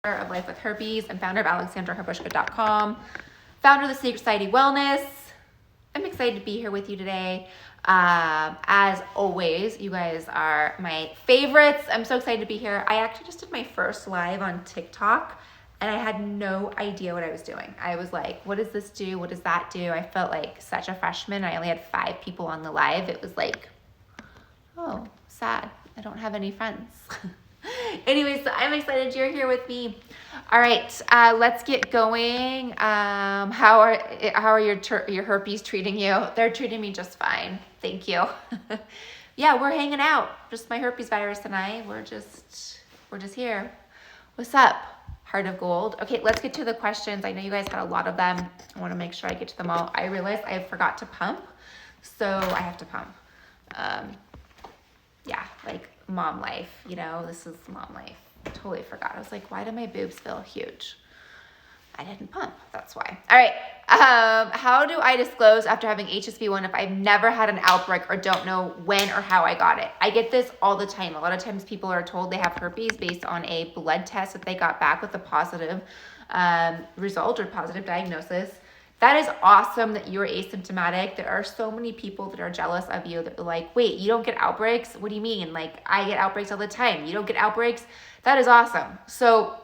of Life With Herpes. I'm founder of AlexandraHarbushka.com, founder of the Secret Society Wellness. I'm excited to be here with you today. As always, you guys are my favorites. I'm so excited to be here. I actually just did my first live on TikTok and I had no idea what I was doing. I was like, what does this do? What does that do? I felt like such a freshman. I only had 5 people on the live. It was like, oh, sad. I don't have any friends. Anyways, so I'm excited you're here with me. All right, let's get going. How are your herpes treating you? They're treating me just fine. Thank you. Yeah, we're hanging out. Just my herpes virus and I. We're just here. What's up, Heart of Gold? Okay, let's get to the questions. I know you guys had a lot of them. I want to make sure I get to them all. I realized I forgot to pump, so I have to pump. Yeah, like mom life, you know, this is mom life. I totally forgot. I was like, why do my boobs feel huge? I didn't pump, that's why. All right, how do I disclose after having HSV1 if I've never had an outbreak or don't know when or how I got it? I get this all the time. A lot of times people are told they have herpes based on a blood test that they got back with a positive result or positive diagnosis. That is awesome that you're asymptomatic. There are so many people that are jealous of you that are like, wait, you don't get outbreaks? What do you mean? Like, I get outbreaks all the time. You don't get outbreaks? That is awesome. So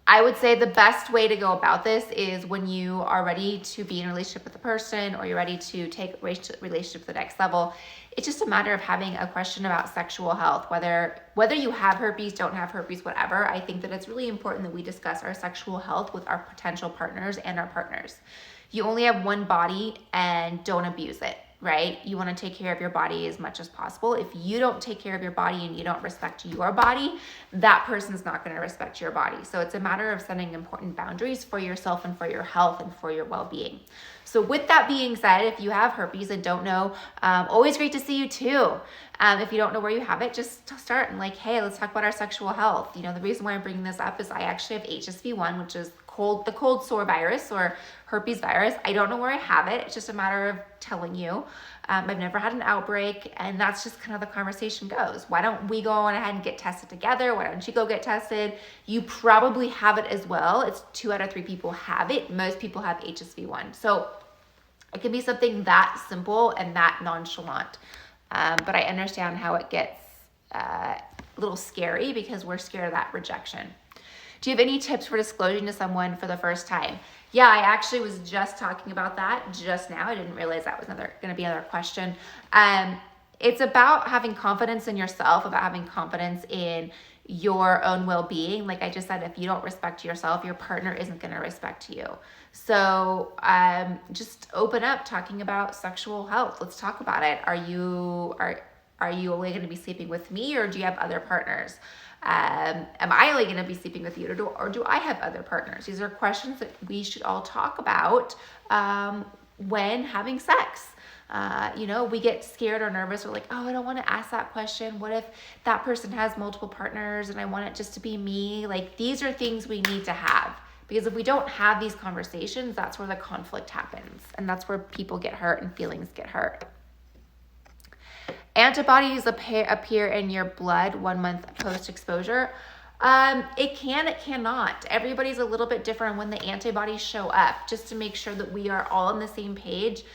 I would say the best way to go about this is when you are ready to be in a relationship with a person or you're ready to take a relationship to the next level. It's just a matter of having a question about sexual health, whether you have herpes, don't have herpes, whatever. I think that it's really important that we discuss our sexual health with our potential partners and our partners. You only have one body and don't abuse it, right? You want to take care of your body as much as possible. If you don't take care of your body and you don't respect your body, that person's not going to respect your body. So it's a matter of setting important boundaries for yourself and for your health and for your well-being. So with that being said, if you have herpes and don't know, always great to see you too. If you don't know where you have it, just start and like, hey, let's talk about our sexual health. You know, the reason why I'm bringing this up is I actually have HSV1, which is the cold sore virus or herpes virus. I don't know where I have it. It's just a matter of telling you. I've never had an outbreak, and that's just kind of the conversation goes. Why don't we go on ahead and get tested together? Why don't you go get tested? You probably have it as well. It's 2 out of 3 people have it. Most people have HSV1. So it can be something that simple and that nonchalant. But I understand how it gets a little scary because we're scared of that rejection. Do you have any tips for disclosing to someone for the first time? Yeah, I actually was just talking about that just now. I didn't realize that was going to be another question. It's about having confidence in yourself, about having confidence in your own well-being. Like I just said, if you don't respect yourself, your partner isn't going to respect you. So just open up talking about sexual health. Let's talk about it. Are you only going to be sleeping with me, or do you have other partners? Am I only going to be sleeping with you, or do I have other partners? These are questions that we should all talk about when having sex. You know, we get scared or nervous. We're like, oh, I don't want to ask that question. What if that person has multiple partners and I want it just to be me? Like, these are things we need to have, because if we don't have these conversations, that's where the conflict happens. And that's where people get hurt and feelings get hurt. Antibodies appear in your blood 1 month post-exposure. It can, it cannot. Everybody's a little bit different when the antibodies show up, just to make sure that we are all on the same page.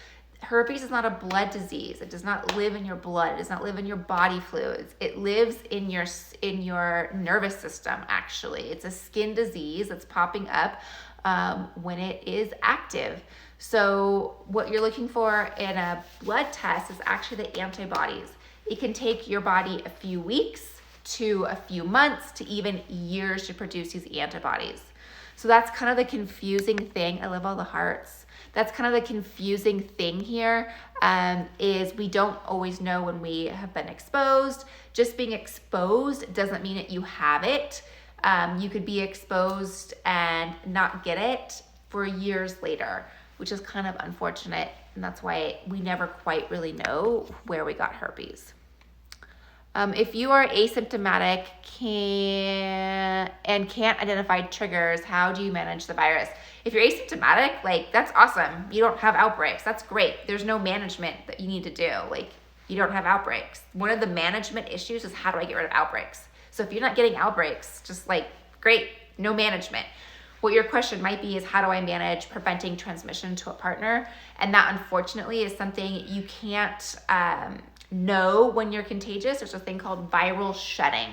Herpes is not a blood disease. It does not live in your blood. It does not live in your body fluids. It lives in your nervous system, actually. It's a skin disease that's popping up when it is active. So what you're looking for in a blood test is actually the antibodies. It can take your body a few weeks to a few months to even years to produce these antibodies. So that's kind of the confusing thing. I love all the hearts. That's kind of the confusing thing here, is we don't always know when we have been exposed. Just being exposed doesn't mean that you have it. You could be exposed and not get it for years later, which is kind of unfortunate. And that's why we never quite really know where we got herpes. If you are asymptomatic can't identify triggers, how do you manage the virus? If you're asymptomatic, like, that's awesome. You don't have outbreaks. That's great. There's no management that you need to do. Like, you don't have outbreaks. One of the management issues is, how do I get rid of outbreaks? So if you're not getting outbreaks, just like, great, no management. What your question might be is, how do I manage preventing transmission to a partner? And that, unfortunately, is something you can't know when you're contagious. There's a thing called viral shedding.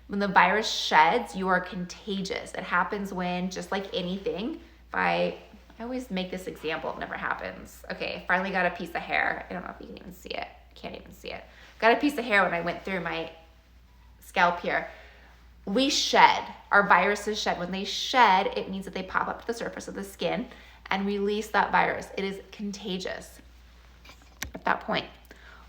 When the virus sheds, you are contagious. It happens when, just like anything, I always make this example, it never happens. Okay, finally got a piece of hair. I don't know if you can even see it. Can't even see it. Got a piece of hair when I went through my scalp here. We shed. Our viruses shed. When they shed, it means that they pop up to the surface of the skin and release that virus. It is contagious at that point.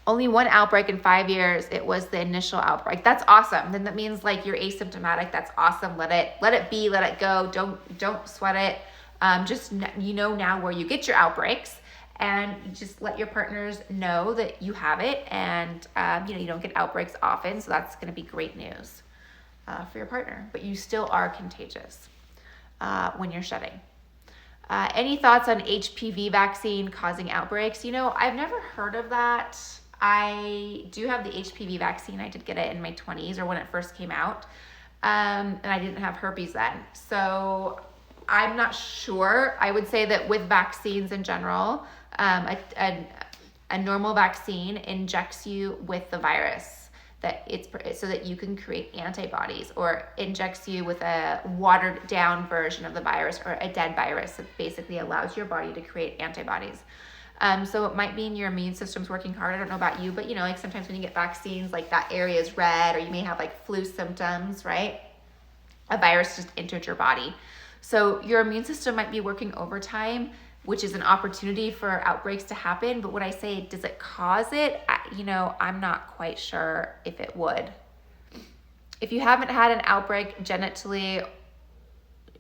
Only one outbreak in 5 years. It was the initial outbreak. That's awesome. Then that means like you're asymptomatic. That's awesome. Let it be. Let it go. Don't sweat it. Just, you know now where you get your outbreaks, and you just let your partners know that you have it, and you don't get outbreaks often, so that's going to be great news for your partner. But you still are contagious when you're shedding. Any thoughts on HPV vaccine causing outbreaks? I've never heard of that. I do have the HPV vaccine. I did get it in my 20s or when it first came out, and I didn't have herpes then. So I'm not sure. I would say that with vaccines in general, a normal vaccine injects you with the virus, so that you can create antibodies, or injects you with a watered down version of the virus, or a dead virus that basically allows your body to create antibodies. So it might mean your immune system's working hard. I don't know about you, but like sometimes when you get vaccines, like that area is red, or you may have like flu symptoms, right? A virus just entered your body. So your immune system might be working overtime, which is an opportunity for outbreaks to happen. But when I say, does it cause it? I'm not quite sure if it would. If you haven't had an outbreak genitally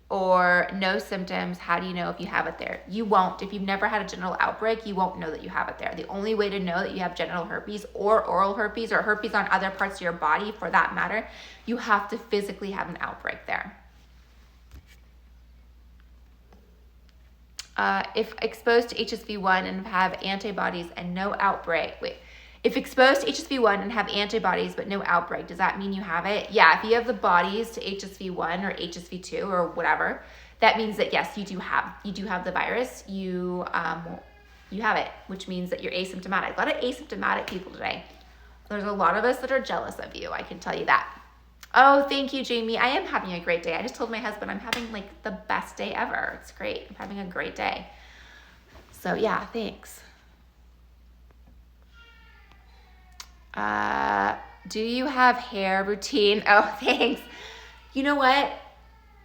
or no symptoms, how do you know if you have it there? You won't. If you've never had a genital outbreak, you won't know that you have it there. The only way to know that you have genital herpes or oral herpes, or herpes on other parts of your body for that matter, you have to physically have an outbreak there. If exposed to HSV1 and have antibodies and no outbreak, if exposed to HSV1 and have antibodies but no outbreak, does that mean you have it? Yeah, if you have the bodies to HSV1 or HSV2 or whatever, that means that yes, you do have the virus. You have it, which means that you're asymptomatic. A lot of asymptomatic people today. There's a lot of us that are jealous of you, I can tell you that. Oh, thank you, Jamie. I am having a great day. I just told my husband I'm having like the best day ever. It's great. I'm having a great day. So yeah, thanks. Do you have hair routine? Oh, thanks. You know what?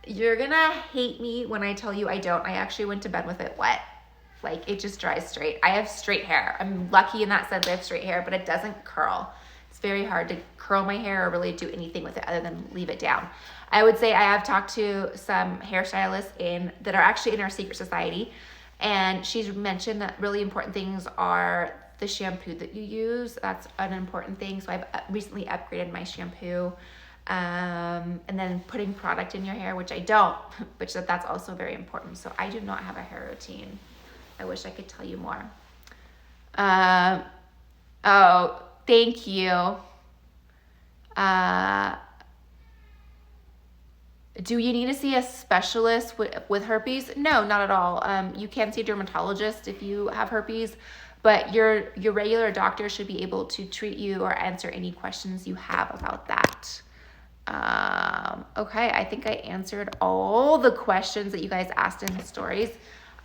You're gonna hate me when I tell you I don't. I actually went to bed with it wet. Like it just dries straight. I have straight hair. I'm lucky in that sense I have straight hair, but it doesn't curl. It's very hard to curl my hair or really do anything with it other than leave it down. I would say I have talked to some hairstylists that are actually in our secret society, and she's mentioned that really important things are the shampoo that you use. That's an important thing. So I've recently upgraded my shampoo, and then putting product in your hair, which I don't, which that's also very important. So I do not have a hair routine. I wish I could tell you more. Oh, thank you. Do you need to see a specialist with herpes? No, not at all. You can see a dermatologist if you have herpes, but your regular doctor should be able to treat you or answer any questions you have about that. Okay, I think I answered all the questions that you guys asked in the stories.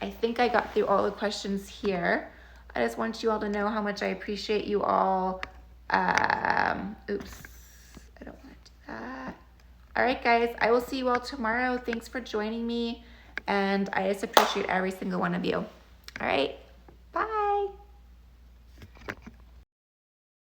I think I got through all the questions here. I just want you all to know how much I appreciate you all. Oops, I don't want to do that. All right, guys, I will see you all tomorrow. Thanks for joining me, and I just appreciate every single one of you. All right.